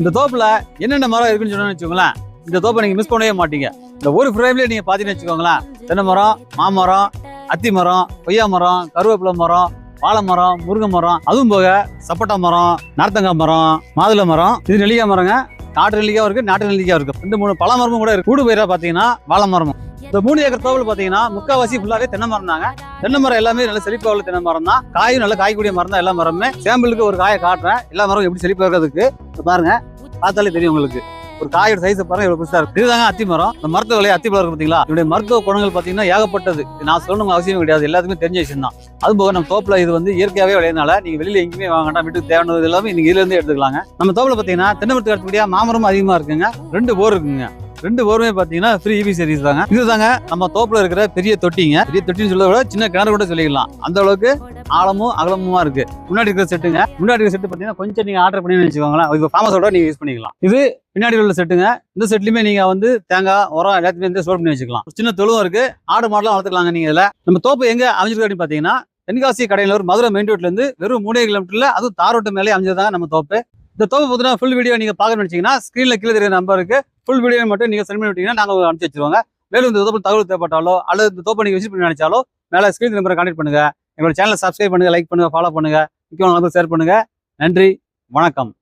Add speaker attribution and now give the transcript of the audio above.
Speaker 1: இந்த தோப்புல என்னென்ன மரம் இருக்குன்னு சொன்னு வச்சுக்கோங்களேன், இந்த தோப்பை நீங்க மிஸ் பண்ணவே மாட்டீங்க. இந்த ஒரு ஃப்ரேம்லயே நீங்க பாத்தீங்கன்னு வச்சுக்கோங்களேன், தென்னை மரம், மாமரம், அத்தி மரம், கொய்யா மரம், கருவேப்பிலை மரம், வாழை மரம், முருங்கை மரம், அதுவும் போக சப்போட்டா மரம், நார்த்தங்காய் மரம், மாதுளை மரம், இது நெல்லிக்காய் மரங்க. நாட்டு நெல்லிக்காய் இருக்கு, நாட்டு நெல்லிக்காய் இருக்கு. 2-3 பழ மரமும் கூட இருக்கு. கூடு பயிரா பாத்தீங்கன்னா வாழை மரமும். இந்த 3 ஏக்கர் தோப்புல பாத்தீங்கன்னா முக்காவாசி ஃபுல்லாவே தென்னை மரம் தாங்க. தென்னை மரம் எல்லாமே நல்ல செழிப்பா உள்ள தென்னை மரம் தான். காயும் நல்ல காய்க்கூடிய மரம் தான் எல்லா மரமுமே. சாம்பிளுக்கு ஒரு காயை காட்டுறேன், எல்லா மரம் எப்படி செழிப்பா இருக்கிறதுக்கு பாருங்க, பார்த்தாலே தெரியும் உங்களுக்கு. ஒரு காயோட சைஸ் பாருங்க எவ்வளவு பெருசா இருக்கு. இதுதாங்க அத்தி மரம். இந்த மரத்து விலையை அத்தி பழம் இருக்கு பாத்தீங்களா, இதோட மருத்துவ குணங்கள் பாத்தீங்கன்னா ஏகப்பட்டது. நான் சொல்லணும் அவசியம் கிடையாது, எல்லாத்துக்குமே தெரிஞ்ச விஷயம் தான். அது போக நம்ம தோப்புல இது வந்து இயற்கையாவே விளையதுனால நீங்க வெளியில எங்கேயுமே வாங்க வேண்டாம், வீட்டுக்கு தேவையானது எல்லாமே நீங்க இதுல இருந்து எடுத்துக்கலாங்க. நம்ம தோப்புல பாத்தீங்கன்னா தென்னை மரத்துக்கு அடுத்தபடியா மாமரமும் அதிகமா இருக்குங்க. 2 போர் இருக்குங்க. 2 போருமே பாத்தீங்கன்னா ஃப்ரீ இபி சர்வீஸ் தாங்க. இதுதாங்க நம்ம தோப்புல இருக்கிற பெரிய தொட்டிங்க. பெரிய தொட்டின்னு சொல்றத விட சின்ன கிணறு கூட சொல்லிக்கலாம், அந்த அளவுக்கு ஆழமும் அகலமுமா இருக்கு. முன்னாடி இருக்கிற செட்டுங்க. முன்னாடி இருக்கிற செட்டு பாத்தீங்கன்னா கொஞ்சம் நீங்க ஆர்டர் பண்ணி வச்சுக்கோங்களேன், இது ஃபார்மஸோட நீங்க யூஸ் பண்ணிக்கலாம். இது பின்னாடி உள்ள செட்டுங்க. இந்த செட்லயுமே நீங்க வந்து தேங்காய் உரம் எல்லாத்தையுமே ஸ்டோர் பண்ணி வச்சுக்கலாம். சின்ன தொழுவும் இருக்கு, ஆடு மாடெல்லாம் வளர்த்துக்கலாங்க. நீங்க இதுல நம்ம தோப்பு எங்க அமைஞ்சிருக்கு அப்படின்னு பாத்தீங்கன்னா, தென்காசி கடையில மதுரை மெயின் ரோட்ல இருந்து வெறும் 3 கிலோமீட்டர்ல, அதுவும் தார் ரோட்டு மேலே அமைஞ்சதாங்க நம்ம தோப்பு. இந்த தோப்பு பார்த்தீங்கன்னா ஃபுல் வீடியோ நீங்க பார்க்கணும்னு நினைச்சீங்கன்னா ஸ்கிரீன்ல கீழே தெரியுற நம்பருக்கு ஃபுல் வீடியோ மட்டும் நீங்க சென்ட் பண்ணி விட்டீங்கன்னா நாங்க அனுப்பிச்சு வச்சிருவாங்க. மேலும் இந்த தோப்பு தகவல் தேவைப்பட்டாலோ அல்லது இந்த தோப்பை நீங்க விசிட் பண்ணி நினைச்சாலோ மேல ஸ்கிரீன் நம்பரை கான்டெக்ட் பண்ணுங்க. எங்களோட சேனலை சப்ஸ்கிரைப் பண்ணுங்க, லைக் பண்ணுங்க, ஃபாலோ பண்ணுங்க, முக்கியமான ஷேர் பண்ணுங்க. நன்றி, வணக்கம்.